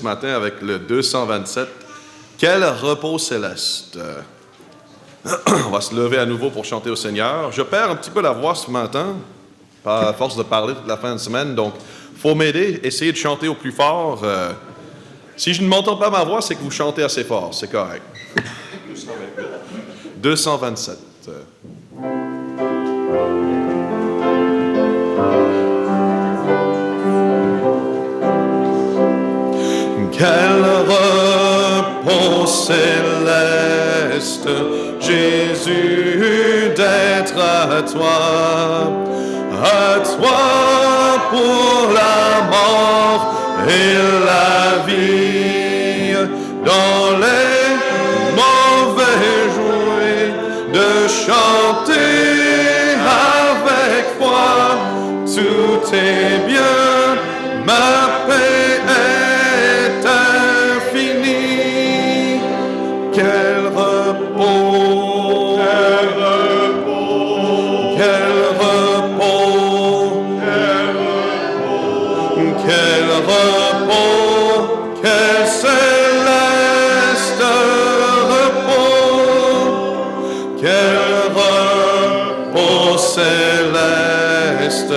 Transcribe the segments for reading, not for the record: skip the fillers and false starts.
matin avec le 227. Quel repos céleste! On va se lever à nouveau pour chanter au Seigneur. Je perds un petit peu la voix ce matin, à force de parler toute la fin de semaine, donc il faut m'aider, essayer de chanter au plus fort. Si je ne m'entends pas ma voix, c'est que vous chantez assez fort, c'est correct. 227. Quel repos céleste, Jésus, d'être à toi pour la mort et la vie, dans les mauvais jours, de chanter avec foi, tout est bien, ma paix est infinie. Quel repos, quel repos, quel repos, quel repos, quel céleste repos, quel repos céleste,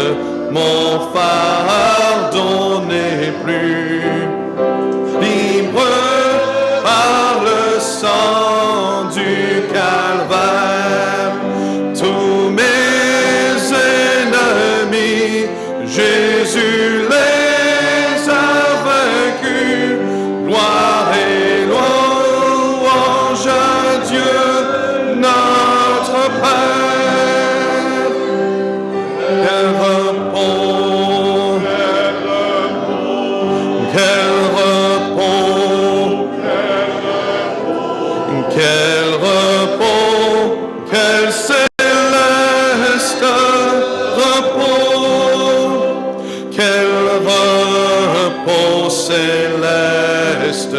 mon fardeau n'est plus libre par le sang du calvaire. Tous mes ennemis, Jésus les a vaincus. Gloire et louange à Dieu, notre Père. Quel repos, quel repos, quel repos, quel céleste repos, quel repos céleste,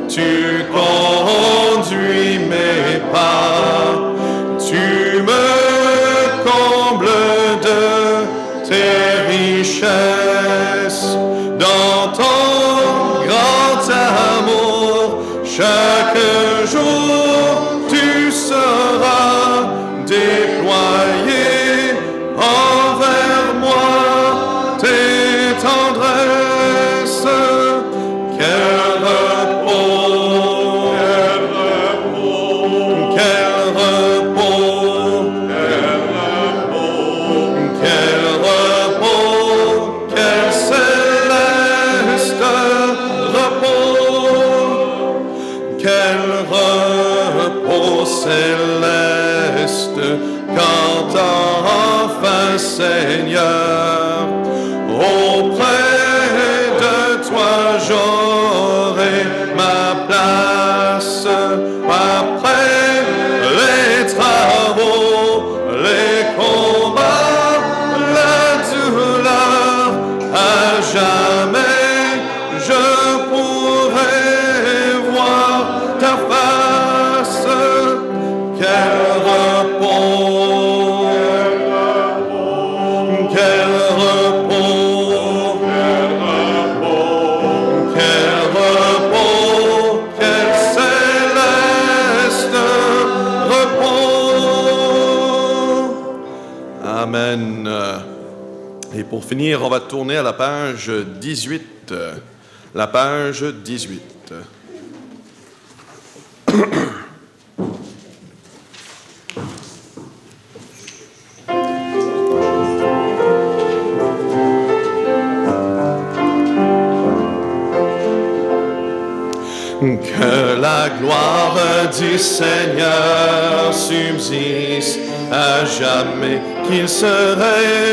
tu conduis mes pas, tu me combles de tes richesses, dans ton grand amour, chaque jour tu seras déployé envers moi, tes tendresses. Quel repos, quel repos, quel repos, quel céleste repos, quel repos céleste, quand enfin Seigneur, auprès de toi j'aurai ma place, après les travaux, les combats, la douleur, à jamais je pourrai voir ta face. Quel repos, quel repos, quel repos, quel céleste repos. Amen. Et pour finir, on va tourner à la page 18. La page 18. Que la gloire du Seigneur subsiste à jamais, qu'il se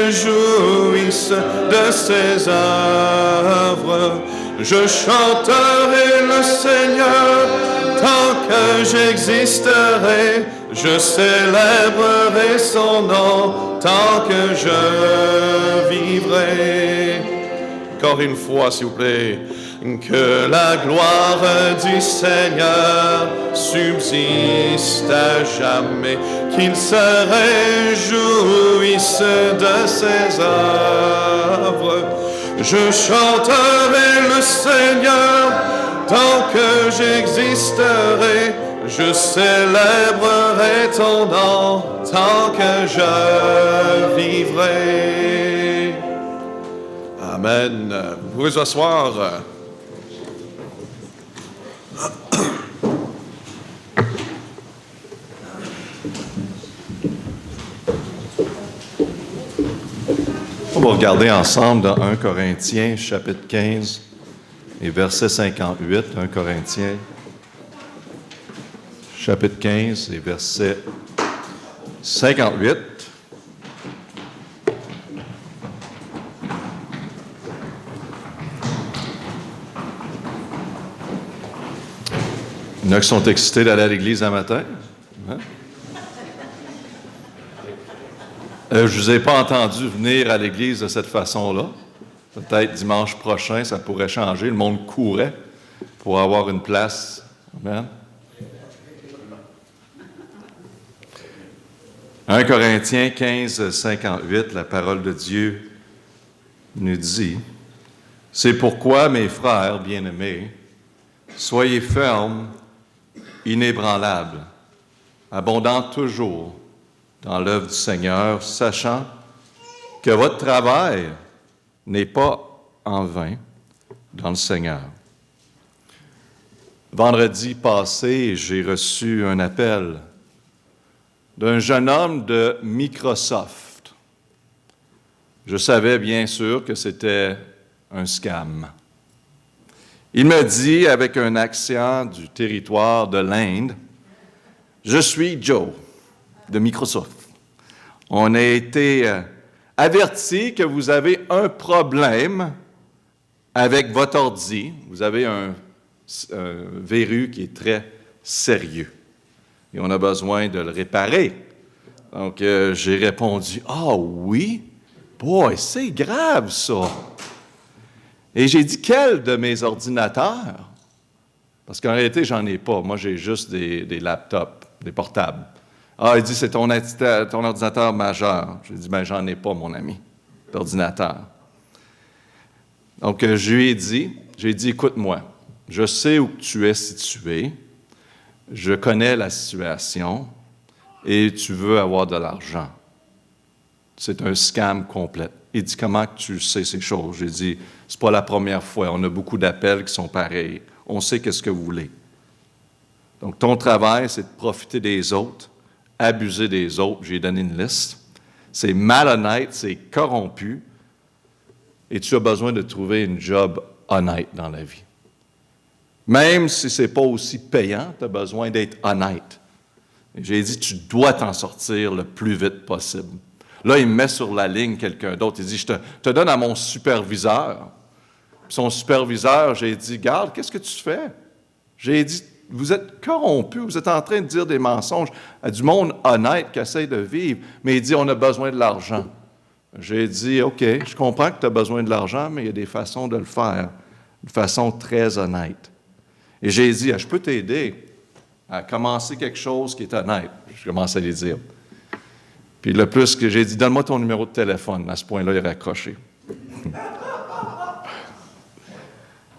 réjouisse de ses œuvres. Je chanterai le Seigneur tant que j'existerai, je célébrerai son nom tant que je vivrai. Encore une fois, s'il vous plaît. Que la gloire du Seigneur subsiste à jamais, qu'il se réjouisse de ses œuvres. Je chanterai le Seigneur j'existerai, je célébrerai ton nom tant que je vivrai. Amen. Vous pouvez vous asseoir. On va regarder ensemble dans 1 Corinthiens, chapitre 15 et verset 58. 1 Corinthiens, chapitre 15 et verset 58. Il y en a qui sont excités d'aller à l'église un matin. Hein? Je ne vous ai pas entendu venir à l'église de cette façon-là. Peut-être dimanche prochain, ça pourrait changer. Le monde courait pour avoir une place. Amen. 1 Corinthiens 15, 58, la parole de Dieu nous dit, « C'est pourquoi, mes frères bien-aimés, soyez fermes, inébranlables, abondants toujours dans l'œuvre du Seigneur, sachant que votre travail n'est pas en vain dans le Seigneur. » Vendredi passé, j'ai reçu un appel d'un jeune homme de Microsoft. Je savais bien sûr que c'était un scam. Il me dit, avec un accent du territoire de l'Inde, « Je suis Joe, de Microsoft. On a été averti que vous avez un problème avec votre ordi. Vous avez un verrou qui est très sérieux. Et on a besoin de le réparer. » Donc, j'ai répondu, « Ah oui? Boy, c'est grave, ça! » Et j'ai dit, « Quel de mes ordinateurs? » Parce qu'en réalité, j'en ai pas. Moi, j'ai juste des laptops, des portables. Ah, il dit, « C'est ton ordinateur majeur. » J'ai dit, « Ben, j'en ai pas, mon ami, d'ordinateur. » Donc, je lui ai dit, « Écoute-moi, je sais où tu es situé, je connais la situation et tu veux avoir de l'argent. C'est un scam complet. » Il dit, « Comment tu sais ces choses? » J'ai dit, « C'est pas la première fois. On a beaucoup d'appels qui sont pareils. On sait qu'est-ce que vous voulez. Donc, ton travail, c'est de profiter des autres, abuser des autres. » J'ai donné une liste. C'est malhonnête, c'est corrompu. Et tu as besoin de trouver une job honnête dans la vie. Même si ce n'est pas aussi payant, tu as besoin d'être honnête. Et j'ai dit, tu dois t'en sortir le plus vite possible. Là, il me met sur la ligne quelqu'un d'autre. Il dit, je te donne à mon superviseur. Puis son superviseur, j'ai dit, garde, qu'est-ce que tu fais? J'ai dit, vous êtes corrompu, vous êtes en train de dire des mensonges à du monde honnête qui essaie de vivre. Mais il dit, on a besoin de l'argent. J'ai dit, OK, je comprends que tu as besoin de l'argent, mais il y a des façons de le faire, de façon très honnête. Et j'ai dit, je peux t'aider à commencer quelque chose qui est honnête. Je commence à lui dire. Puis le plus que j'ai dit, donne-moi ton numéro de téléphone. À ce point-là, il a raccroché.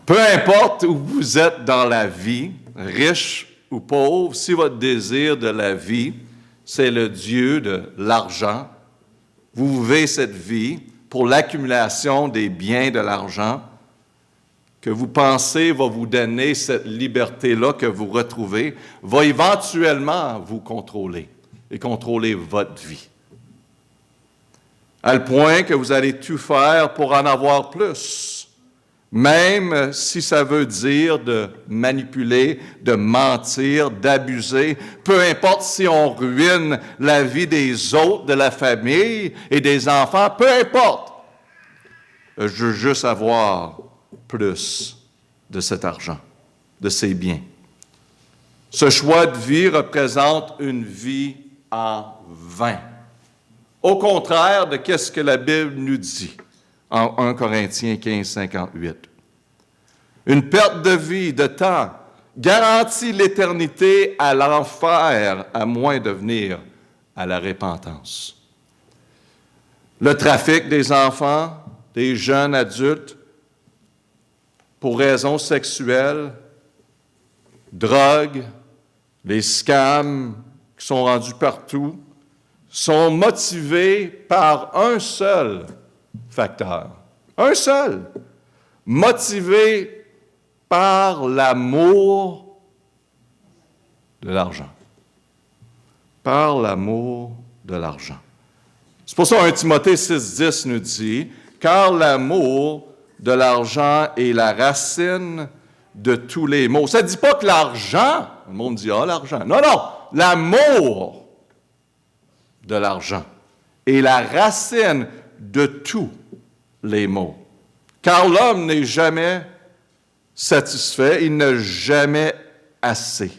Peu importe où vous êtes dans la vie, riche ou pauvre, si votre désir de la vie, c'est le Dieu de l'argent, vous vivez cette vie pour l'accumulation des biens de l'argent que vous pensez va vous donner cette liberté-là que vous retrouvez, va éventuellement vous contrôler et contrôler votre vie. À le point que vous allez tout faire pour en avoir plus, même si ça veut dire de manipuler, de mentir, d'abuser, peu importe si on ruine la vie des autres, de la famille et des enfants, peu importe. Je veux juste avoir plus de cet argent, de ces biens. Ce choix de vie représente une vie en vain. Au contraire de ce que la Bible nous dit en 1 Corinthiens 15, 58. Une perte de vie, de temps, garantit l'éternité à l'enfer, à moins de venir à la repentance. Le trafic des enfants, des jeunes adultes, pour raisons sexuelles, drogues, les scams qui sont rendus partout, sont motivés par un seul facteur. Un seul. Motivés par l'amour de l'argent. Par l'amour de l'argent. C'est pour ça 1 Timothée 6,10 nous dit « Car l'amour de l'argent est la racine de tous les maux. » Ça ne dit pas que l'argent, le monde dit « Ah, l'argent ». Non, non, l'amour de l'argent est la racine de tous les maux. Car l'homme n'est jamais satisfait, il n'a jamais assez.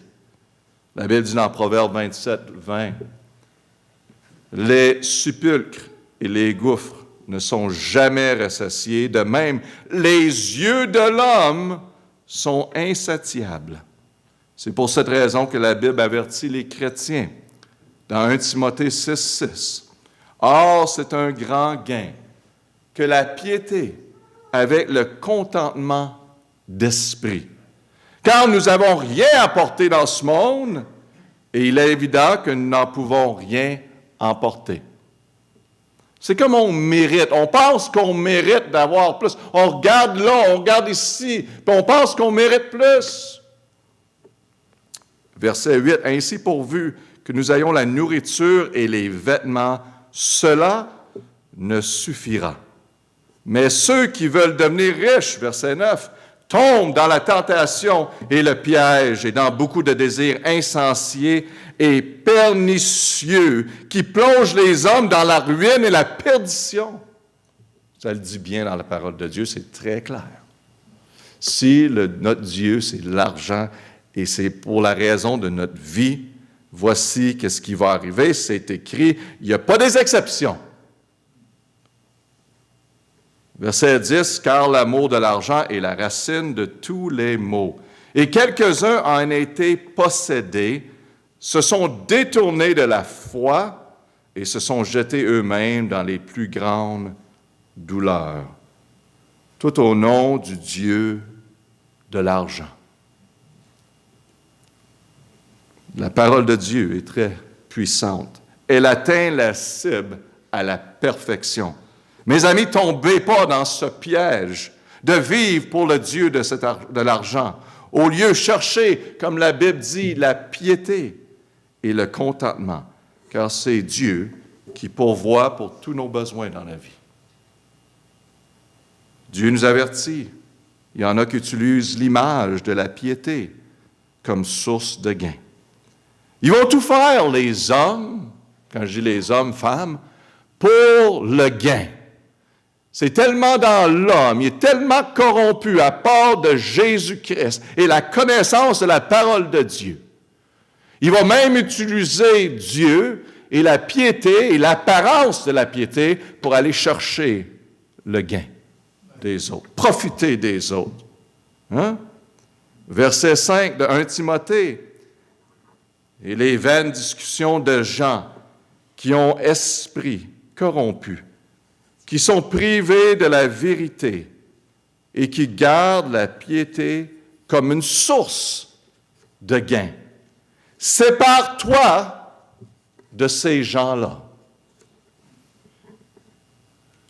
La Bible dit dans Proverbe 27, 20, « Les sépulcres et les gouffres ne sont jamais rassasiés. De même, les yeux de l'homme sont insatiables. » C'est pour cette raison que la Bible avertit les chrétiens dans 1 Timothée 6, 6. « Or, c'est un grand gain que la piété avec le contentement d'esprit. Car nous n'avons rien apporté dans ce monde, et il est évident que nous n'en pouvons rien emporter. » C'est comme on mérite. On pense qu'on mérite d'avoir plus. On regarde là, on regarde ici, puis on pense qu'on mérite plus. Verset 8. « Ainsi pourvu que nous ayons la nourriture et les vêtements, cela ne suffira. Mais ceux qui veulent devenir riches, verset 9, tombent dans la tentation et le piège et dans beaucoup de désirs insensés et pernicieux qui plongent les hommes dans la ruine et la perdition. » Ça le dit bien dans la parole de Dieu, c'est très clair. Si notre Dieu, c'est l'argent et c'est pour la raison de notre vie, voici qu'est-ce qui va arriver, c'est écrit, il n'y a pas des exceptions. Verset 10, « Car l'amour de l'argent est la racine de tous les maux. Et quelques-uns en été possédés, se sont détournés de la foi et se sont jetés eux-mêmes dans les plus grandes douleurs, tout au nom du Dieu de l'argent. » La parole de Dieu est très puissante. Elle atteint la cible à la perfection. Mes amis, tombez pas dans ce piège de vivre pour le Dieu de l'argent. Au lieu, cherchez, comme la Bible dit, la piété et le contentement, car c'est Dieu qui pourvoit pour tous nos besoins dans la vie. Dieu nous avertit. Il y en a qui utilisent l'image de la piété comme source de gain. Ils vont tout faire, les hommes, quand je dis les hommes, femmes, pour le gain. C'est tellement dans l'homme, il est tellement corrompu à part de Jésus-Christ et la connaissance de la parole de Dieu. Il va même utiliser Dieu et la piété et l'apparence de la piété pour aller chercher le gain des autres, profiter des autres. Hein? Verset 5 de 1 Timothée. « Et les vaines discussions de gens qui ont esprit corrompu, qui sont privés de la vérité et qui gardent la piété comme une source de gain. Sépare-toi de ces gens-là. »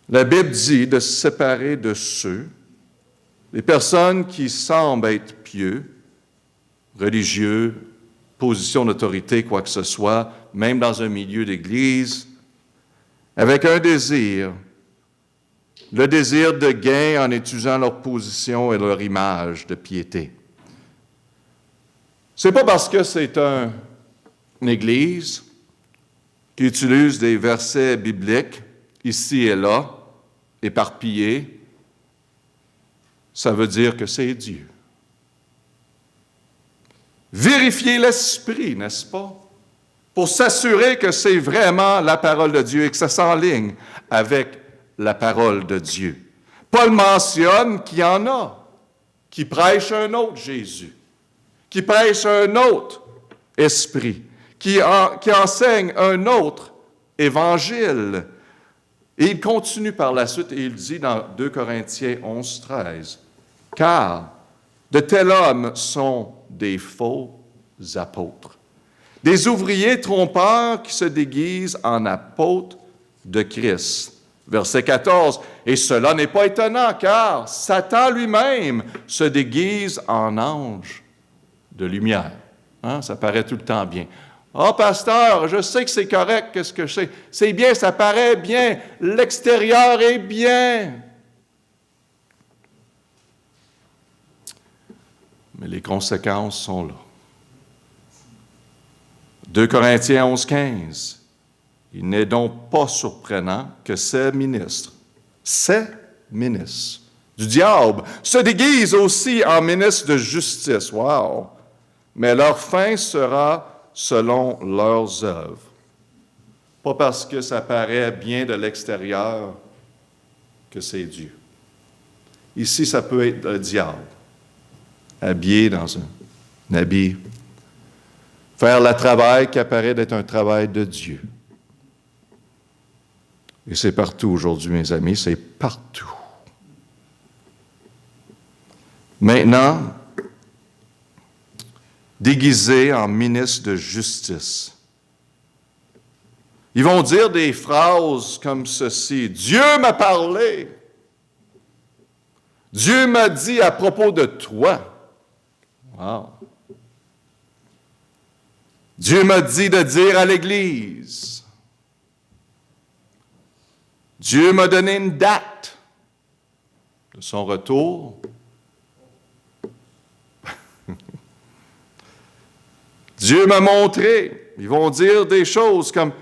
La Bible dit de se séparer de ceux, les personnes qui semblent être pieux, religieux, position d'autorité, quoi que ce soit, même dans un milieu d'église, avec un désir, le désir de gain en utilisant leur position et leur image de piété. Ce n'est pas parce que c'est une église qui utilise des versets bibliques ici et là, éparpillés, ça veut dire que c'est Dieu. Vérifiez l'esprit, n'est-ce pas? Pour s'assurer que c'est vraiment la parole de Dieu et que ça s'enligne avec la parole de Dieu. Paul mentionne qu'il y en a qui prêchent un autre Jésus, qui prêchent un autre esprit, qui enseignent un autre évangile. Et il continue par la suite et il dit dans 2 Corinthiens 11, 13, « Car de tels hommes sont des faux apôtres. Des ouvriers trompeurs qui se déguisent en apôtres de Christ. Verset 14, « Et cela n'est pas étonnant, car Satan lui-même se déguise en ange de lumière. » Ça paraît tout le temps bien. « Ah, pasteur, je sais que c'est correct, qu'est-ce que je sais? C'est bien, ça paraît bien, l'extérieur est bien. » Mais les conséquences sont là. 2 Corinthiens 11, 15. Il n'est donc pas surprenant que ces ministres du diable se déguisent aussi en ministres de justice. Wow! Mais leur fin sera selon leurs œuvres. Pas parce que ça paraît bien de l'extérieur que c'est Dieu. Ici, ça peut être le diable, habillé dans un habit, faire le travail qui apparaît d'être un travail de Dieu. Et c'est partout aujourd'hui, mes amis, c'est partout. Maintenant, déguisés en ministres de justice, ils vont dire des phrases comme ceci. « Dieu m'a parlé. Dieu m'a dit à propos de toi. » Wow. Dieu m'a dit de dire à l'Église. Dieu m'a donné une date de son retour. Dieu m'a montré. Ils vont dire des choses comme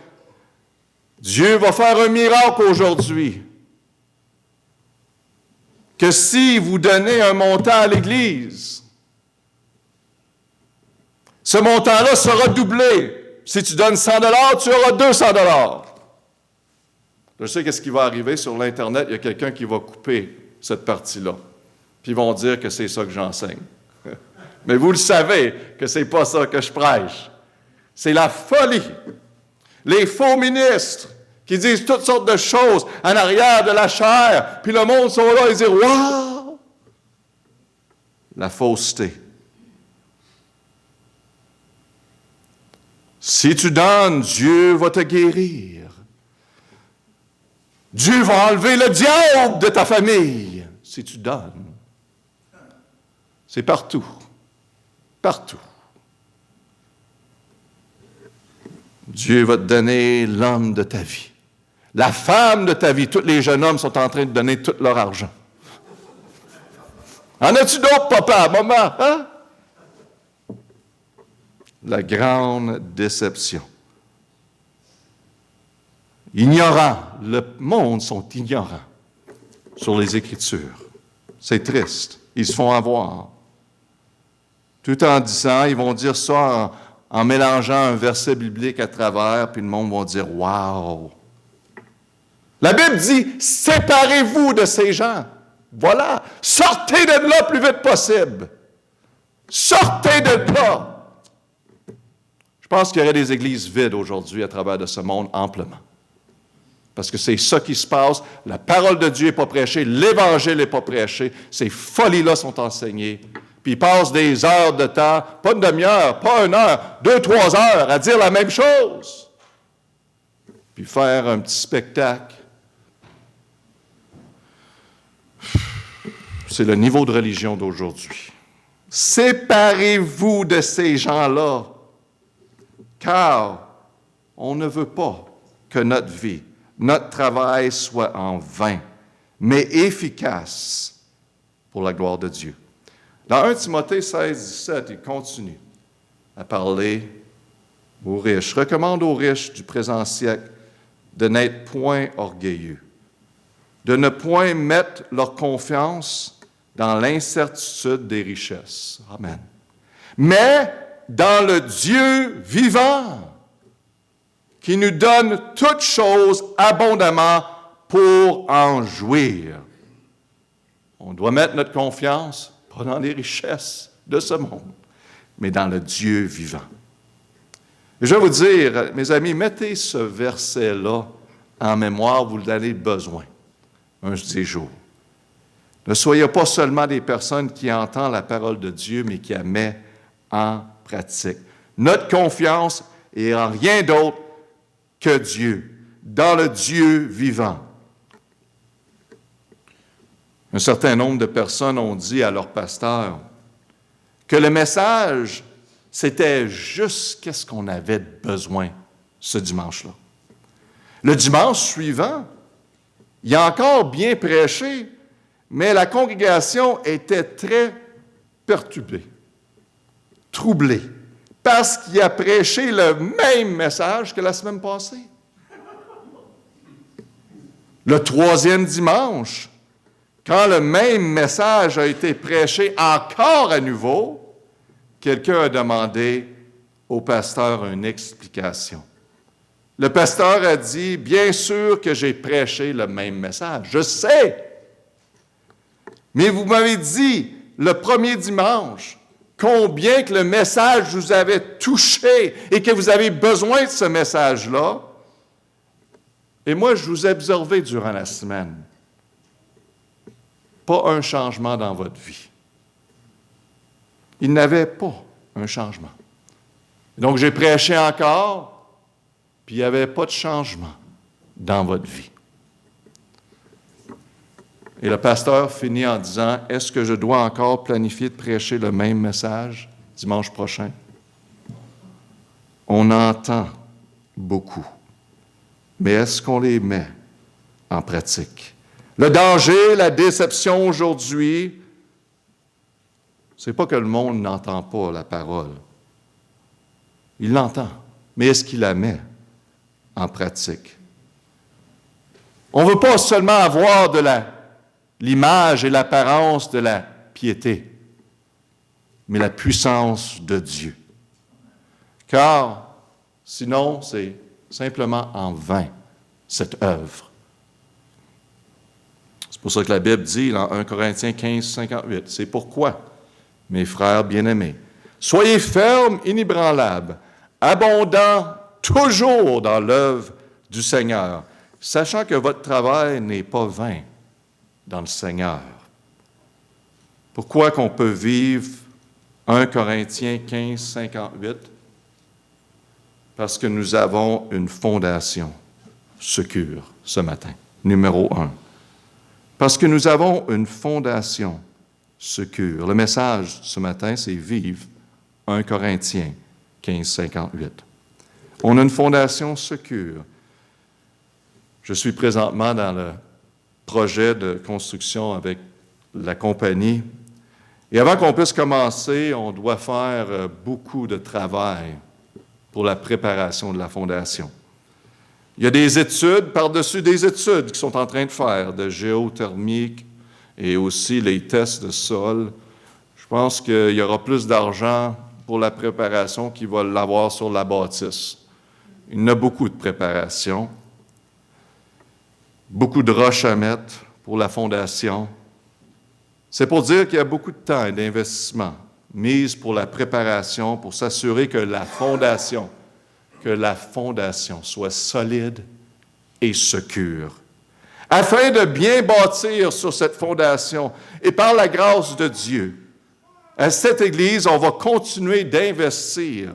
Dieu va faire un miracle aujourd'hui. Que si vous donnez un montant à l'Église, ce montant-là sera doublé. Si tu donnes 100 $, tu auras 200 $. Je sais qu'est-ce qui va arriver sur l'Internet. Il y a quelqu'un qui va couper cette partie-là. Puis ils vont dire que c'est ça que j'enseigne. Mais vous le savez que c'est pas ça que je prêche. C'est la folie. Les faux ministres qui disent toutes sortes de choses en arrière de la chair, puis le monde sont là et disent « Wow! » La fausseté. Si tu donnes, Dieu va te guérir. Dieu va enlever le diable de ta famille si tu donnes. C'est partout. Partout. Dieu va te donner l'homme de ta vie. La femme de ta vie. Tous les jeunes hommes sont en train de donner tout leur argent. En as-tu d'autres, papa, maman? Hein? La grande déception. Ignorants. Le monde sont ignorants sur les Écritures. C'est triste. Ils se font avoir. Tout en disant, ils vont dire ça en mélangeant un verset biblique à travers, puis le monde va dire « Wow! » La Bible dit « Séparez-vous de ces gens. » Voilà. Sortez de là le plus vite possible. Sortez de là. Je pense qu'il y aurait des églises vides aujourd'hui à travers de ce monde amplement. Parce que c'est ça qui se passe. La parole de Dieu n'est pas prêchée, l'Évangile n'est pas prêché. Ces folies-là sont enseignées. Puis ils passent des heures de temps, pas une demi-heure, pas 1 heure, 2, 3 heures à dire la même chose. Puis faire un petit spectacle. C'est le niveau de religion d'aujourd'hui. Séparez-vous de ces gens-là, car on ne veut pas que notre vie, notre travail soit en vain, mais efficace pour la gloire de Dieu. Dans 1 Timothée 16, 17, il continue à parler aux riches. « Recommande aux riches du présent siècle de n'être point orgueilleux, de ne point mettre leur confiance dans l'incertitude des richesses. » Amen. « Mais dans le Dieu vivant, qui nous donne toutes choses abondamment pour en jouir. » On doit mettre notre confiance pas dans les richesses de ce monde, mais dans le Dieu vivant. Et je vais vous dire, mes amis, mettez ce verset-là en mémoire, vous en avez besoin un de ces jours. Ne soyez pas seulement des personnes qui entendent la parole de Dieu, mais qui la mettent en pratique. Notre confiance est en rien d'autre que Dieu, dans le Dieu vivant. Un certain nombre de personnes ont dit à leur pasteur que le message, c'était juste qu'est-ce qu'on avait besoin ce dimanche-là. Le dimanche suivant, il a encore bien prêché, mais la congrégation était très perturbée, troublée, parce qu'il a prêché le même message que la semaine passée. Le troisième dimanche, quand le même message a été prêché encore à nouveau, quelqu'un a demandé au pasteur une explication. Le pasteur a dit, bien sûr que j'ai prêché le même message, je sais. Mais vous m'avez dit, le premier dimanche, combien que le message vous avait touché et que vous avez besoin de ce message-là. Et moi, je vous ai observé durant la semaine. Pas un changement dans votre vie. Il n'avait pas un changement. Donc, j'ai prêché encore, puis il n'y avait pas de changement dans votre vie. Et le pasteur finit en disant, « Est-ce que je dois encore planifier de prêcher le même message dimanche prochain? » On entend beaucoup, mais est-ce qu'on les met en pratique? Le danger, la déception aujourd'hui, c'est pas que le monde n'entend pas la parole. Il l'entend, mais est-ce qu'il la met en pratique? On ne veut pas seulement avoir de l'image et l'apparence de la piété, mais la puissance de Dieu. Car sinon, c'est simplement en vain, cette œuvre. C'est pour ça que la Bible dit dans 1 Corinthiens 15, 58, « C'est pourquoi, mes frères bien-aimés, soyez fermes, inébranlables, abondants toujours dans l'œuvre du Seigneur, sachant que votre travail n'est pas vain dans le Seigneur. » Pourquoi qu'on peut vivre 1 Corinthiens 15, 58? Parce que nous avons une fondation secure ce matin, numéro 1. Parce que nous avons une fondation secure. Le message ce matin, c'est « Vive 1 Corinthiens 15, 58 ». On a une fondation secure. Je suis présentement dans le projet de construction avec la compagnie. Et avant qu'on puisse commencer, on doit faire beaucoup de travail pour la préparation de la fondation. Il y a des études par-dessus des études qui sont en train de faire, de géothermique et aussi les tests de sol. Je pense qu'il y aura plus d'argent pour la préparation qu'il va l'avoir sur la bâtisse. Il y a beaucoup de préparation, beaucoup de roches à mettre pour la fondation. C'est pour dire qu'il y a beaucoup de temps et d'investissement mis pour la préparation, pour s'assurer que la fondation soit solide et secure. Afin de bien bâtir sur cette fondation, et par la grâce de Dieu, à cette Église, on va continuer d'investir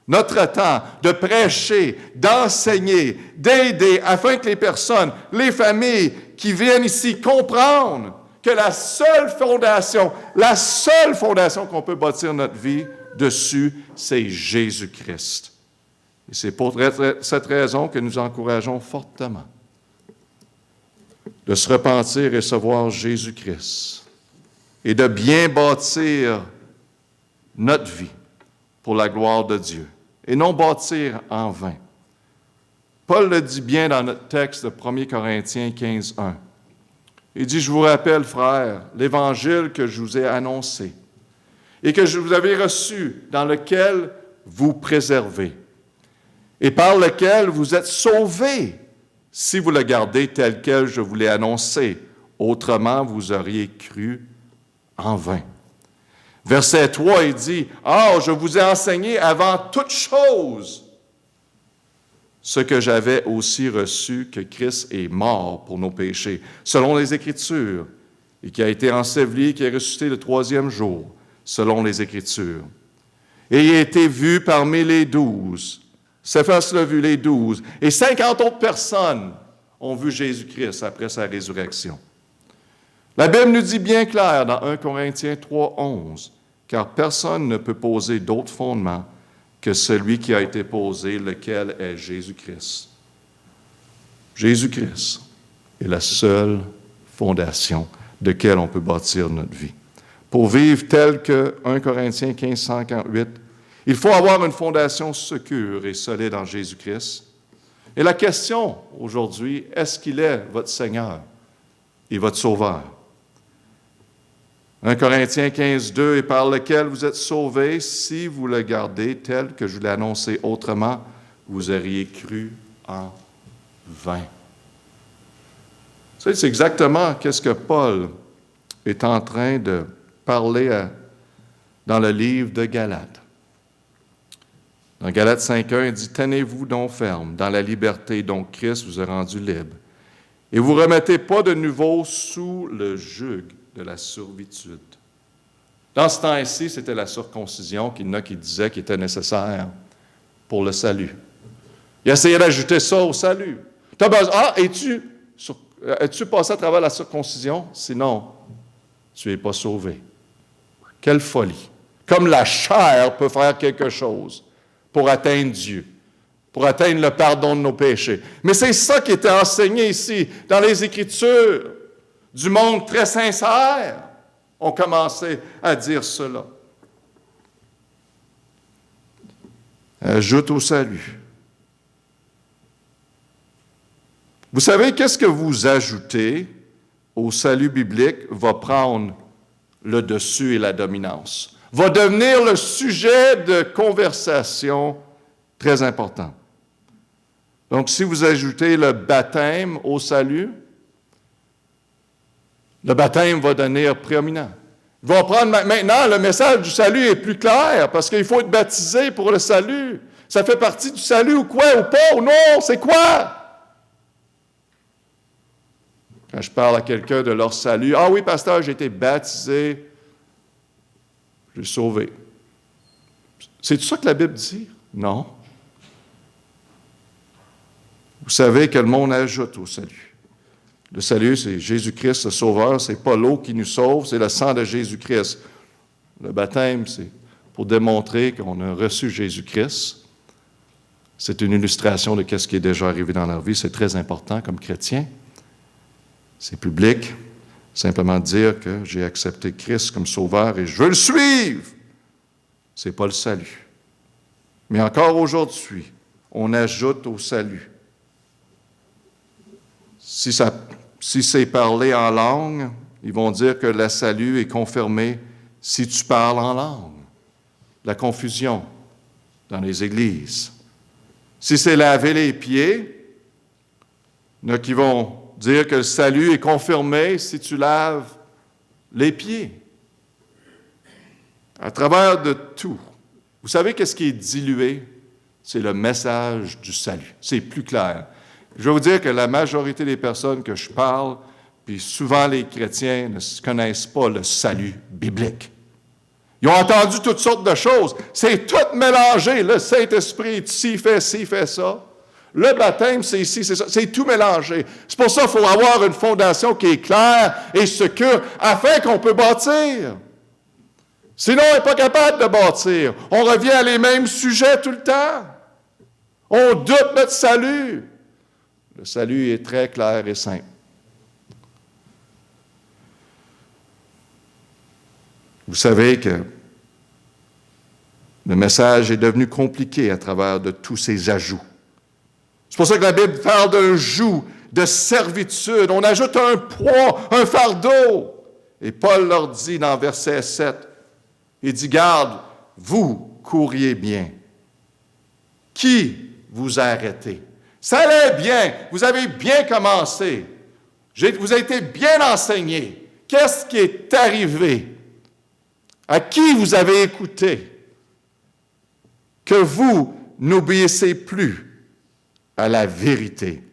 notre temps, de prêcher, d'enseigner, d'aider, afin que les personnes, les familles qui viennent ici comprennent que la seule fondation qu'on peut bâtir notre vie dessus, c'est Jésus-Christ. Et c'est pour cette raison que nous encourageons fortement de se repentir et se voir Jésus-Christ et de bien bâtir notre vie pour la gloire de Dieu et non bâtir en vain. Paul le dit bien dans notre texte de 1 Corinthiens 15, 1. Il dit, « Je vous rappelle, frères, l'évangile que je vous ai annoncé et que je vous avais reçu, dans lequel vous préservez et par lequel vous êtes sauvés, si vous le gardez tel quel je vous l'ai annoncé. Autrement, vous auriez cru en vain. » Verset 3, il dit, « Or, je vous ai enseigné avant toute chose ce que j'avais aussi reçu, que Christ est mort pour nos péchés, selon les Écritures, et qui a été enseveli, qui est ressuscité le troisième jour, selon les Écritures, Et il a été vu parmi les 12. Céphas l'a vu, les 12. Et 50 autres personnes ont vu Jésus-Christ après sa résurrection. La Bible nous dit bien clair dans 1 Corinthiens 3, 11, car personne ne peut poser d'autre fondement que celui qui a été posé, lequel est Jésus-Christ. Jésus-Christ est la seule fondation de laquelle on peut bâtir notre vie. Pour vivre tel que 1 Corinthiens 15, 148, il faut avoir une fondation sécure et solide en Jésus-Christ. Et la question aujourd'hui, est-ce qu'il est votre Seigneur et votre Sauveur? 1 Corinthiens 15, 2, et par lequel vous êtes sauvés, si vous le gardez tel que je vous l'ai annoncé autrement, vous auriez cru en vain. C'est exactement ce que Paul est en train de parler dans le livre de Galates. Dans Galates 5.1, il dit « Tenez-vous donc ferme dans la liberté dont Christ vous a rendu libre, et vous remettez pas de nouveau sous le joug de la servitude. » Dans ce temps-ci, c'était la circoncision qu'il y en a qui disaient qui était nécessaire pour le salut. Il essayait d'ajouter ça au salut. Tu as besoin, es-tu passé à travers la circoncision? Sinon, tu n'es pas sauvé. Quelle folie! Comme la chair peut faire quelque chose pour atteindre Dieu, pour atteindre le pardon de nos péchés. Mais c'est ça qui était enseigné ici, dans les Écritures. Du monde très sincère ont commencé à dire cela. Ajoute au salut. Vous savez, qu'est-ce que vous ajoutez au salut biblique va prendre le dessus et la dominance, va devenir le sujet de conversation très important. Donc, si vous ajoutez le baptême au salut, le baptême va devenir prédominant. Il va prendre maintenant, le message du salut est plus clair parce qu'il faut être baptisé pour le salut. Ça fait partie du salut ou quoi, ou pas, ou non, c'est quoi? Quand je parle à quelqu'un de leur salut, « Ah oui, pasteur, j'ai été baptisé, je suis sauvé. » C'est tout ça que la Bible dit? Non. Vous savez que le monde ajoute au salut. Le salut, c'est Jésus-Christ, le Sauveur. C'est pas l'eau qui nous sauve, c'est le sang de Jésus-Christ. Le baptême, c'est pour démontrer qu'on a reçu Jésus-Christ. C'est une illustration de ce qui est déjà arrivé dans leur vie. C'est très important comme chrétien. C'est public. Simplement dire que j'ai accepté Christ comme Sauveur et je veux le suivre. Ce n'est pas le salut. Mais encore aujourd'hui, on ajoute au salut. Si c'est parler en langue, ils vont dire que le salut est confirmé si tu parles en langue. La confusion dans les églises. Si c'est laver les pieds, il y en a qui vont dire que le salut est confirmé si tu laves les pieds. À travers de tout. Vous savez qu'est-ce qui est dilué? C'est le message du salut. C'est plus clair. Je vais vous dire que la majorité des personnes que je parle, puis souvent les chrétiens ne connaissent pas le salut biblique. Ils ont entendu toutes sortes de choses. C'est tout mélangé. Le Saint-Esprit, ci, fait ça. Le baptême, c'est ici, c'est ça. C'est tout mélangé. C'est pour ça qu'il faut avoir une fondation qui est claire et sécure afin qu'on peut bâtir. Sinon, on n'est pas capable de bâtir. On revient à les mêmes sujets tout le temps. On doute notre salut. Le salut est très clair et simple. Vous savez que le message est devenu compliqué à travers de tous ces ajouts. C'est pour ça que la Bible parle d'un joug de servitude. On ajoute un poids, un fardeau. Et Paul leur dit dans verset 7, il dit, « Garde, vous courriez bien. Qui vous a arrêté? Ça allait bien. Vous avez bien commencé. Vous avez été bien enseigné. Qu'est-ce qui est arrivé? À qui vous avez écouté? Que vous n'obéissez plus à la vérité. »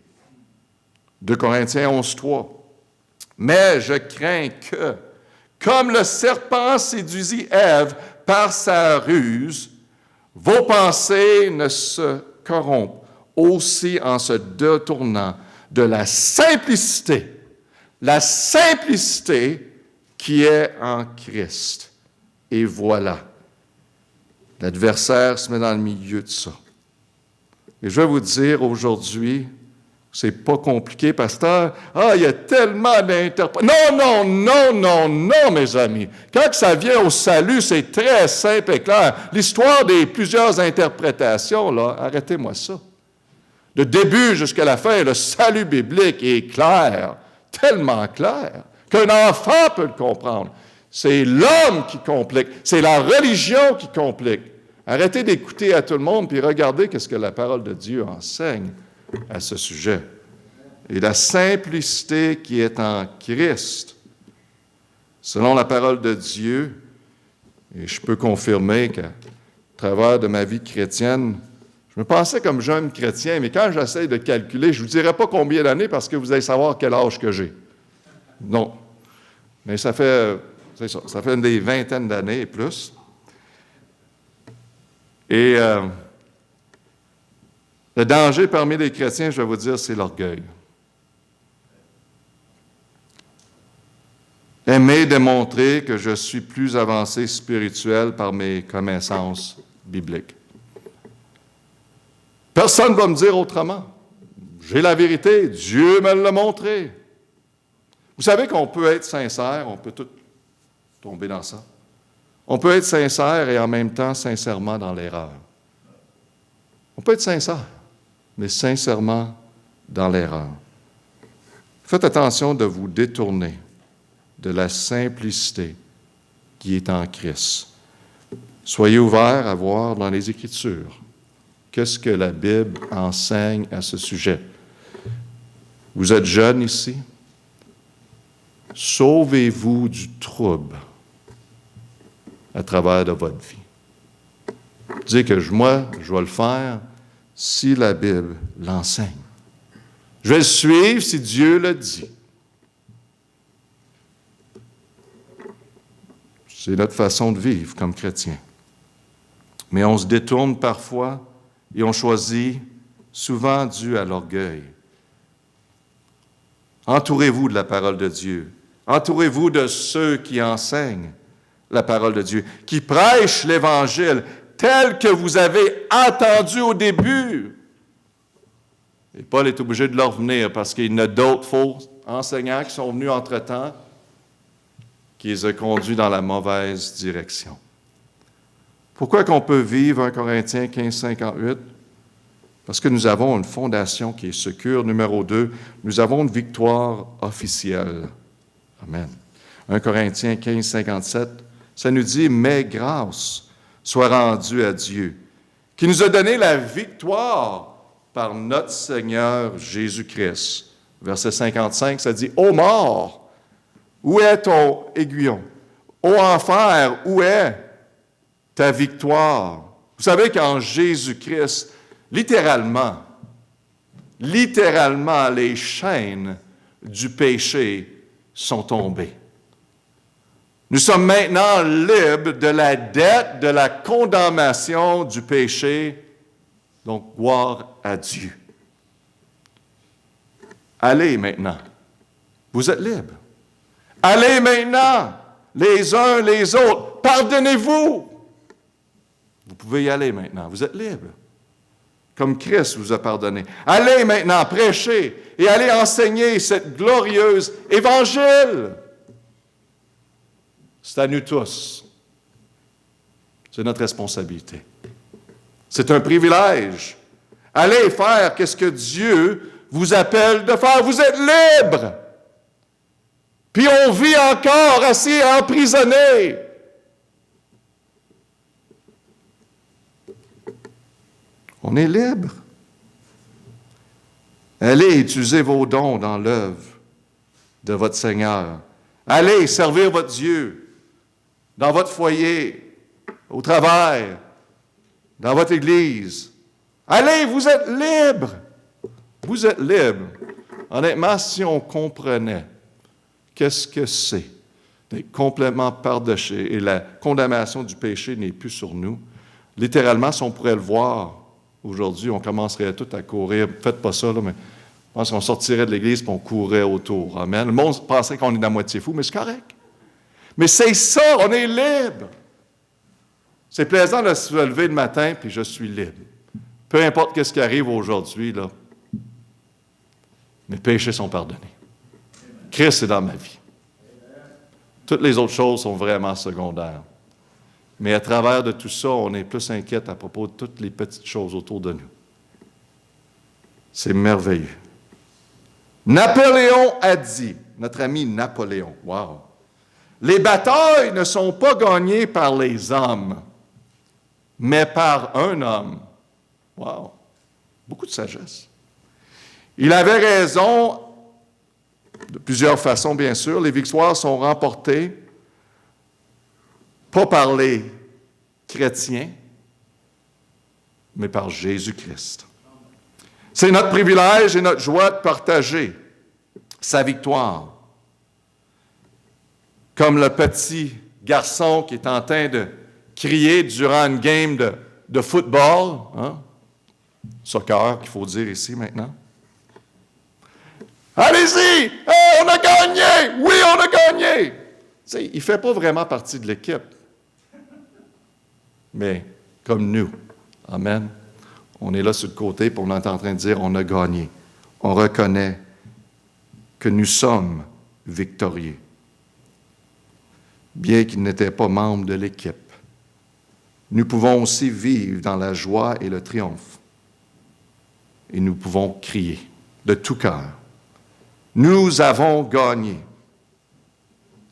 2 Corinthiens 11.3. « Mais je crains que, comme le serpent séduisit Ève par sa ruse, vos pensées ne se corrompent aussi en se détournant de la simplicité qui est en Christ. Et voilà, l'adversaire se met dans le milieu de ça. Et je vais vous dire aujourd'hui, c'est pas compliqué, pasteur. Il y a tellement d'interprétations. Non, mes amis. Quand ça vient au salut, c'est très simple et clair. L'histoire des plusieurs interprétations, là, arrêtez-moi ça. Le début jusqu'à la fin, le salut biblique est clair, tellement clair, qu'un enfant peut le comprendre. C'est l'homme qui complique, c'est la religion qui complique. Arrêtez d'écouter à tout le monde, puis regardez ce que la parole de Dieu enseigne à ce sujet. Et la simplicité qui est en Christ, selon la parole de Dieu, et je peux confirmer qu'à travers de ma vie chrétienne, je me pensais comme jeune chrétien, mais quand j'essaie de calculer, je ne vous dirai pas combien d'années parce que vous allez savoir quel âge que j'ai. Non. Mais ça fait des vingtaines d'années et plus. Et le danger parmi les chrétiens, je vais vous dire, c'est l'orgueil. Aimer démontrer que je suis plus avancé spirituel par mes connaissances bibliques. Personne ne va me dire autrement. J'ai la vérité, Dieu me l'a montré. Vous savez qu'on peut être sincère, on peut tout tomber dans ça. On peut être sincère et en même temps sincèrement dans l'erreur. On peut être sincère, mais sincèrement dans l'erreur. Faites attention de vous détourner de la simplicité qui est en Christ. Soyez ouverts à voir dans les Écritures qu'est-ce que la Bible enseigne à ce sujet. Vous êtes jeunes ici? Sauvez-vous du trouble à travers de votre vie. Dites que moi, je vais le faire si la Bible l'enseigne. Je vais le suivre si Dieu le dit. C'est notre façon de vivre comme chrétiens. Mais on se détourne parfois et on choisit, souvent dû à l'orgueil. Entourez-vous de la parole de Dieu. Entourez-vous de ceux qui enseignent la parole de Dieu, qui prêchent l'Évangile tel que vous avez entendu au début. Et Paul est obligé de leur revenir parce qu'il y en a d'autres faux enseignants qui sont venus entre-temps qui les ont conduits dans la mauvaise direction. Pourquoi qu'on peut vivre 1 Corinthiens 15, 58? Parce que nous avons une fondation qui est sécure. Numéro 2, nous avons une victoire officielle. Amen. 1 Corinthiens 15, 57, ça nous dit « Mais grâce soit rendue à Dieu, qui nous a donné la victoire par notre Seigneur Jésus-Christ. » Verset 55, ça dit « Ô mort, où est ton aiguillon? Ô enfer, où est ta victoire? » Vous savez qu'en Jésus-Christ, littéralement, les chaînes du péché sont tombées. Nous sommes maintenant libres de la dette, de la condamnation du péché. Donc, gloire à Dieu. Allez maintenant. Vous êtes libres. Allez maintenant, les uns les autres. Pardonnez-vous. Vous pouvez y aller maintenant. Vous êtes libres. Comme Christ vous a pardonné. Allez maintenant prêcher et allez enseigner cette glorieuse évangile. C'est à nous tous. C'est notre responsabilité. C'est un privilège. Allez faire qu'est-ce que Dieu vous appelle de faire. Vous êtes libres. Puis on vit encore assis emprisonnés. On est libre. Allez utiliser vos dons dans l'œuvre de votre Seigneur. Allez servir votre Dieu dans votre foyer, au travail, dans votre église. Allez, vous êtes libre. Vous êtes libre. Honnêtement, si on comprenait qu'est-ce que c'est d'être complètement pardonné et la condamnation du péché n'est plus sur nous, Littéralement, si on pourrait le voir aujourd'hui, on commencerait tout à courir. Faites pas ça, là, mais je pense qu'on sortirait de l'Église et on courrait autour. Amen. Le monde penserait qu'on est à moitié fou, mais c'est correct. Mais c'est ça, on est libre. C'est plaisant de se lever le matin, puis je suis libre. Peu importe ce qui arrive aujourd'hui, là, mes péchés sont pardonnés. Christ est dans ma vie. Toutes les autres choses sont vraiment secondaires. Mais à travers de tout ça, on est plus inquiète à propos de toutes les petites choses autour de nous. C'est merveilleux. Napoléon a dit, notre ami Napoléon, wow, les batailles ne sont pas gagnées par les hommes, mais par un homme. Wow, beaucoup de sagesse. Il avait raison de plusieurs façons, bien sûr. Les victoires sont remportées pas par les chrétiens, mais par Jésus-Christ. C'est notre privilège et notre joie de partager sa victoire. Comme le petit garçon qui est en train de crier durant une game de football, hein? Soccer, qu'il faut dire ici maintenant. Allez-y! Hey, on a gagné! Oui, on a gagné! T'sais, il ne fait pas vraiment partie de l'équipe. Mais comme nous, amen, on est là sur le côté et on est en train de dire on a gagné. On reconnaît que nous sommes victorieux. Bien qu'il n'était pas membre de l'équipe. Nous pouvons aussi vivre dans la joie et le triomphe. Et nous pouvons crier de tout cœur. Nous avons gagné,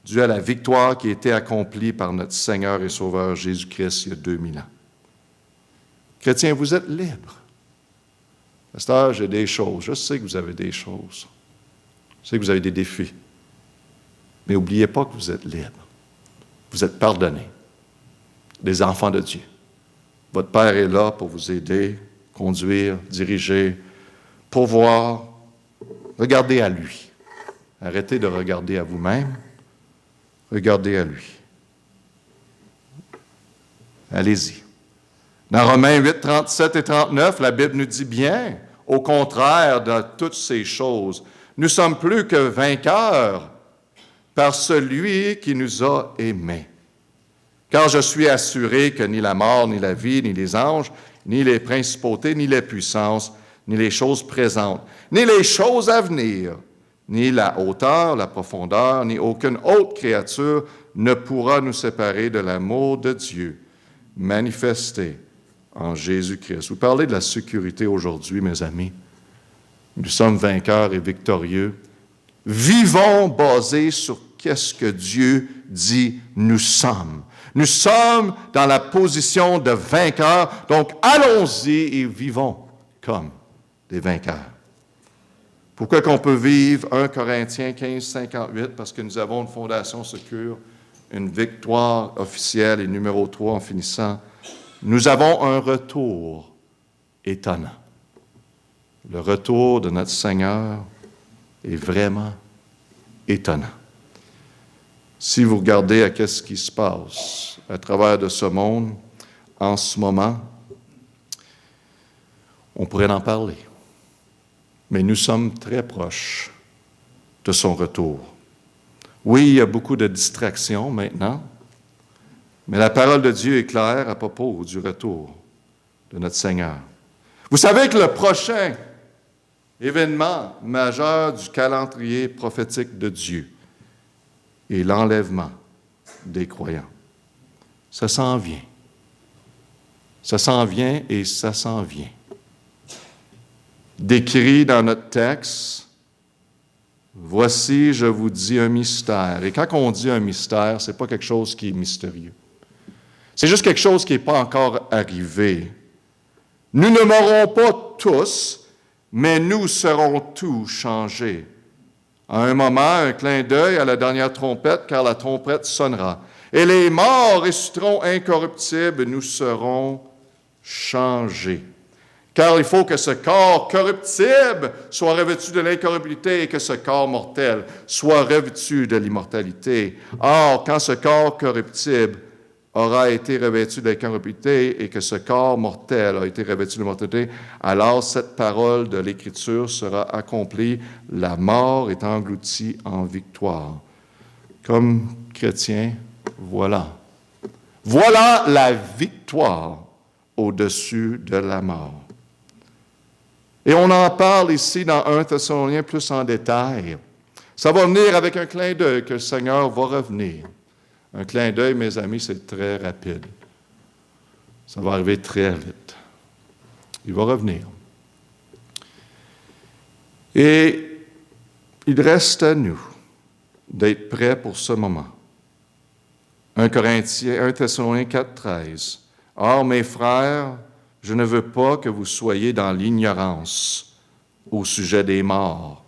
dû à la victoire qui a été accomplie par notre Seigneur et Sauveur Jésus-Christ il y a 2000 ans. Chrétiens, vous êtes libres. Pasteur, j'ai des choses. Je sais que vous avez des choses. Je sais que vous avez des défis. Mais n'oubliez pas que vous êtes libres. Vous êtes pardonnés. Des enfants de Dieu. Votre Père est là pour vous aider, conduire, diriger, pourvoir. Regardez à lui. Arrêtez de regarder à vous-même. Regardez à lui. Allez-y. Dans Romains 8, 37 et 39, la Bible nous dit bien, au contraire de toutes ces choses, nous sommes plus que vainqueurs par celui qui nous a aimés. Car je suis assuré que ni la mort, ni la vie, ni les anges, ni les principautés, ni les puissances, ni les choses présentes, ni les choses à venir, ni la hauteur, la profondeur, ni aucune autre créature ne pourra nous séparer de l'amour de Dieu manifesté en Jésus-Christ. Vous parlez de la sécurité aujourd'hui, mes amis. Nous sommes vainqueurs et victorieux. Vivons basés sur qu'est-ce que Dieu dit nous sommes. Nous sommes dans la position de vainqueurs, donc allons-y et vivons comme des vainqueurs. Pourquoi qu'on peut vivre 1 Corinthiens 15, 58? Parce que nous avons une fondation sécure, une victoire officielle et numéro 3 en finissant. Nous avons un retour étonnant. Le retour de notre Seigneur est vraiment étonnant. Si vous regardez à qu'est-ce qui se passe à travers de ce monde en ce moment, on pourrait en parler. Mais nous sommes très proches de son retour. Oui, il y a beaucoup de distractions maintenant, mais la parole de Dieu est claire à propos du retour de notre Seigneur. Vous savez que le prochain événement majeur du calendrier prophétique de Dieu est l'enlèvement des croyants. Ça s'en vient. Ça s'en vient et ça s'en vient. Décrit dans notre texte, voici, je vous dis un mystère. Et quand on dit un mystère, ce n'est pas quelque chose qui est mystérieux. C'est juste quelque chose qui n'est pas encore arrivé. Nous ne mourrons pas tous, mais nous serons tous changés. À un moment, un clin d'œil à la dernière trompette, car la trompette sonnera. Et les morts ressusciteront incorruptibles, nous serons changés. Car il faut que ce corps corruptible soit revêtu de l'incorruptibilité et que ce corps mortel soit revêtu de l'immortalité. Or, quand ce corps corruptible aura été revêtu d'incorruptibilité et que ce corps mortel a été revêtu de mortalité, alors cette parole de l'Écriture sera accomplie, la mort est engloutie en victoire. Comme chrétien, voilà. Voilà la victoire au-dessus de la mort. Et on en parle ici dans 1 Thessaloniciens plus en détail. Ça va venir avec un clin d'œil que le Seigneur va revenir. Un clin d'œil, mes amis, c'est très rapide. Ça va arriver très vite. Il va revenir. Et il reste à nous d'être prêts pour ce moment. 1 Thessaloniciens 4, 13. Or, mes frères, je ne veux pas que vous soyez dans l'ignorance au sujet des morts,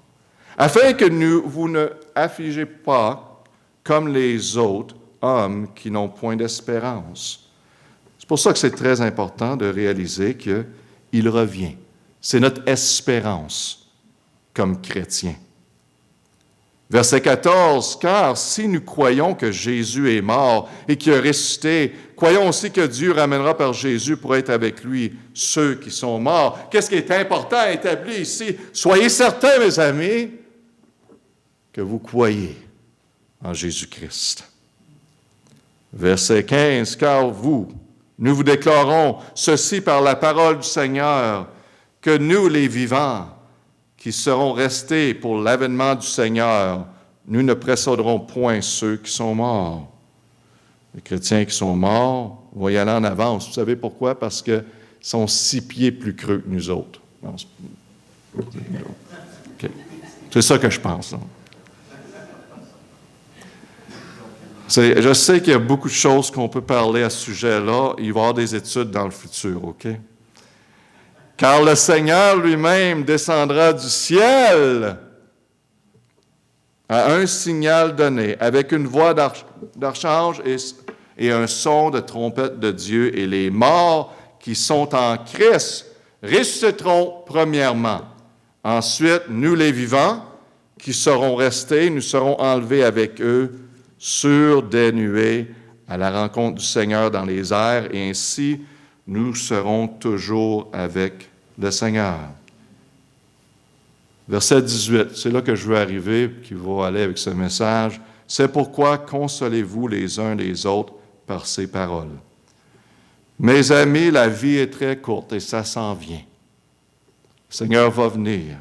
afin que vous ne affligez pas comme les autres hommes qui n'ont point d'espérance. C'est pour ça que c'est très important de réaliser qu'il revient. C'est notre espérance comme chrétiens. Verset 14, « Car si nous croyons que Jésus est mort et qu'il a ressuscité, croyons aussi que Dieu ramènera par Jésus pour être avec lui ceux qui sont morts. » Qu'est-ce qui est important à établir ici? Soyez certains, mes amis, que vous croyez en Jésus-Christ. Verset 15, « Car nous vous déclarons ceci par la parole du Seigneur, que nous, les vivants, qui seront restés pour l'avènement du Seigneur, nous ne précéderons point ceux qui sont morts. » Les chrétiens qui sont morts vont y aller en avance. Vous savez pourquoi? Parce qu'ils sont 6 pieds plus creux que nous autres. Non, okay. C'est ça que je pense. Hein. Je sais qu'il y a beaucoup de choses qu'on peut parler à ce sujet-là. Il va y avoir des études dans le futur, OK? Car le Seigneur lui-même descendra du ciel à un signal donné, avec une voix d'archange et un son de trompette de Dieu, et les morts qui sont en Christ ressusciteront premièrement. Ensuite, nous les vivants, qui serons restés, nous serons enlevés avec eux sur des nuées à la rencontre du Seigneur dans les airs, et ainsi nous serons toujours avec le Seigneur. Verset 18, c'est là que je veux arriver, qui va aller avec ce message. « C'est pourquoi consolez-vous les uns les autres par ces paroles. Mes amis, la vie est très courte et ça s'en vient. Le Seigneur va venir.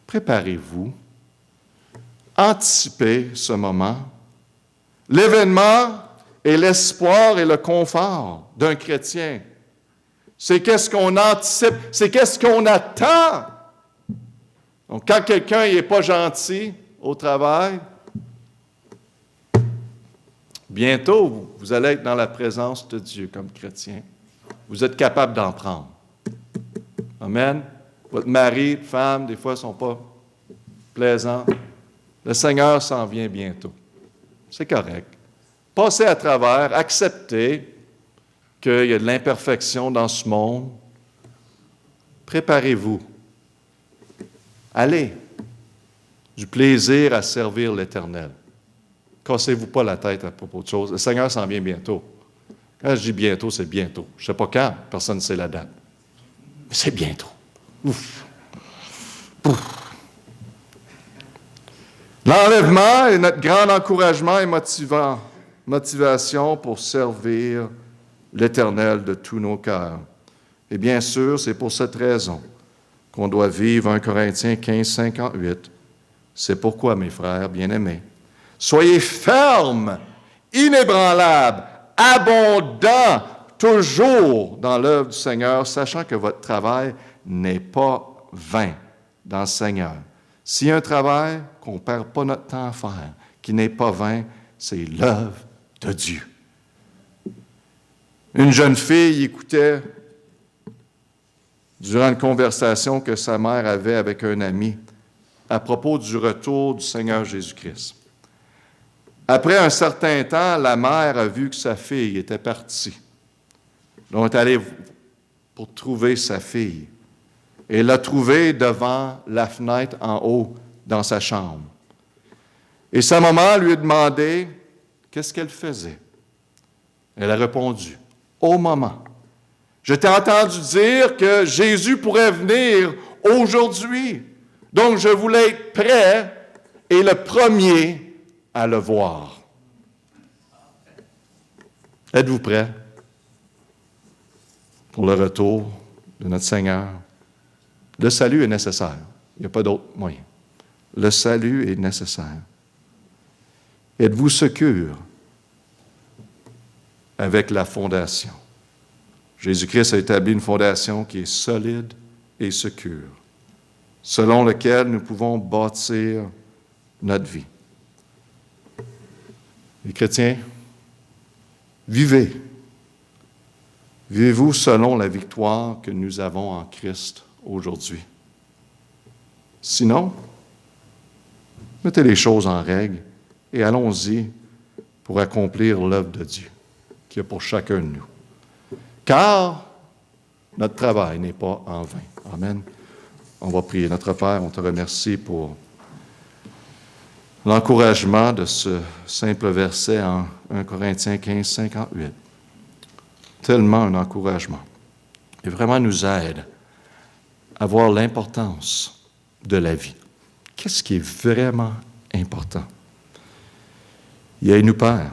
Préparez-vous. Anticipez ce moment. L'événement est l'espoir et le confort d'un chrétien. C'est qu'est-ce qu'on anticipe, c'est qu'est-ce qu'on attend. Donc, quand quelqu'un n'est pas gentil au travail, bientôt, vous allez être dans la présence de Dieu comme chrétien. Vous êtes capable d'en prendre. Amen. Votre mari, femme, des fois, ne sont pas plaisants. Le Seigneur s'en vient bientôt. C'est correct. Passez à travers, acceptez qu'il y a de l'imperfection dans ce monde. Préparez-vous. Allez. Du plaisir à servir l'Éternel. Cassez-vous pas la tête à propos de choses. Le Seigneur s'en vient bientôt. Quand je dis bientôt, c'est bientôt. Je ne sais pas quand, personne ne sait la date. Mais c'est bientôt. Ouf. Ouf. L'enlèvement est notre grand encouragement et motivation pour servir l'Éternel de tous nos cœurs. Et bien sûr, c'est pour cette raison qu'on doit vivre 1 Corinthiens 15, 58. C'est pourquoi, mes frères bien-aimés, soyez fermes, inébranlables, abondants, toujours dans l'œuvre du Seigneur, sachant que votre travail n'est pas vain dans le Seigneur. S'il y a un travail qu'on ne perd pas notre temps à faire, qui n'est pas vain, c'est l'œuvre de Dieu. Une jeune fille écoutait durant une conversation que sa mère avait avec un ami à propos du retour du Seigneur Jésus-Christ. Après un certain temps, la mère a vu que sa fille était partie. Donc, elle est allée pour trouver sa fille. Et elle l'a trouvée devant la fenêtre en haut dans sa chambre. Et sa maman lui a demandé qu'est-ce qu'elle faisait. Elle a répondu, « Au moment. Je t'ai entendu dire que Jésus pourrait venir aujourd'hui. Donc, je voulais être prêt et le premier à le voir. » Êtes-vous prêts pour le retour de notre Seigneur? Le salut est nécessaire. Il n'y a pas d'autre moyen. Le salut est nécessaire. Êtes-vous secure avec la fondation? Jésus-Christ a établi une fondation qui est solide et secure, selon laquelle nous pouvons bâtir notre vie. Les chrétiens, vivez. Vivez-vous selon la victoire que nous avons en Christ aujourd'hui? Sinon, mettez les choses en règle et allons-y pour accomplir l'œuvre de Dieu qui est pour chacun de nous. Car notre travail n'est pas en vain. Amen. On va prier. Notre Père, on te remercie pour l'encouragement de ce simple verset en 1 Corinthiens 15, 58. Tellement un encouragement. Et vraiment nous aide à voir l'importance de la vie. Qu'est-ce qui est vraiment important? Et aide-nous, Père,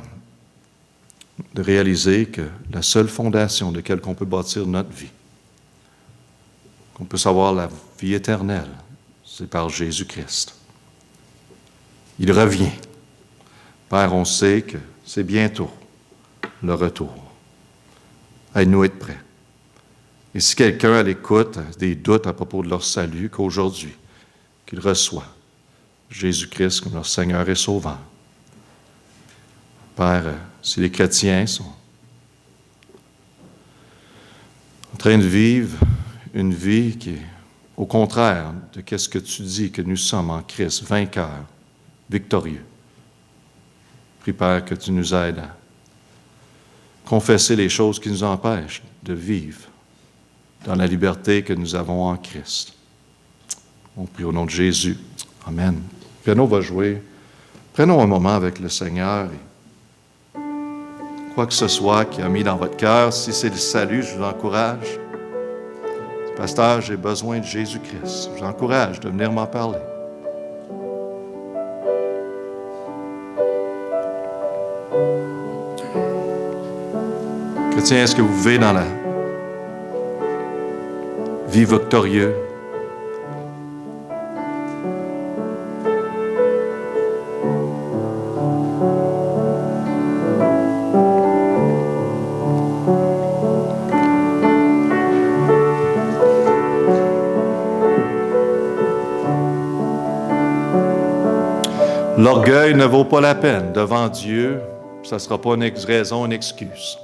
de réaliser que la seule fondation de laquelle on peut bâtir notre vie, qu'on peut savoir la vie éternelle, c'est par Jésus-Christ. Il revient. Père, on sait que c'est bientôt le retour. Aide-nous à être prêts. Et si quelqu'un à l'écoute a des doutes à propos de leur salut, qu'aujourd'hui, qu'ils reçoivent Jésus-Christ comme leur Seigneur et Sauveur. Père, si les chrétiens sont en train de vivre une vie qui est au contraire de ce que tu dis que nous sommes en Christ, vainqueurs, victorieux. Prie, Père, que tu nous aides à confesser les choses qui nous empêchent de vivre dans la liberté que nous avons en Christ. On prie au nom de Jésus. Amen. Le piano va jouer. Prenons un moment avec le Seigneur. Et quoi que ce soit qui a mis dans votre cœur, si c'est le salut, je vous encourage. Pasteur, j'ai besoin de Jésus-Christ. Je vous encourage de venir m'en parler. Chrétien, est-ce que vous vivez dans la vie victorieuse? L'orgueil ne vaut pas la peine. Devant Dieu, ça ne sera pas une raison, une excuse.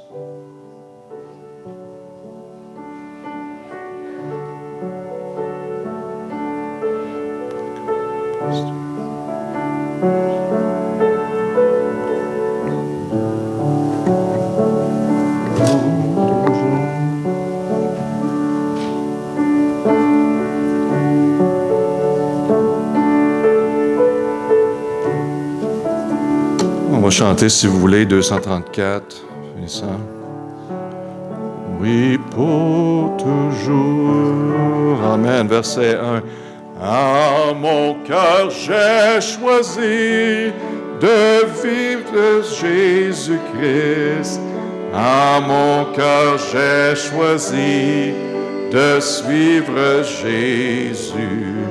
On va chanter, si vous voulez, 234. Vincent. Oui, pour toujours. Amen. Verset 1. À mon cœur, j'ai choisi de vivre de Jésus-Christ. À mon cœur, j'ai choisi de suivre Jésus.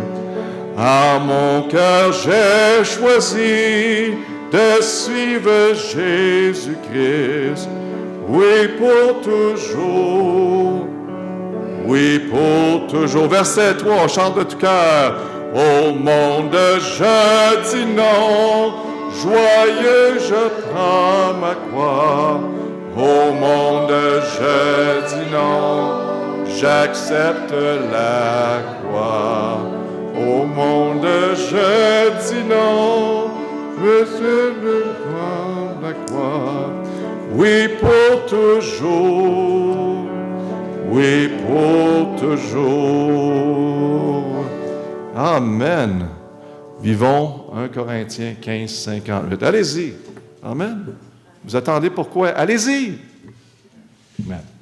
À mon cœur, j'ai choisi de suivre Jésus-Christ, oui, pour toujours, oui, pour toujours. Verset 3, on chante de tout cœur. Au monde, je dis non, joyeux, je prends ma croix. Au monde, je dis non, j'accepte la croix. Au monde, je dis non, Monsieur le roi de la croix, oui pour toujours, oui pour toujours. Amen. Vivons 1 Corinthiens 15, 58. Allez-y. Amen. Vous attendez pourquoi? Allez-y. Amen.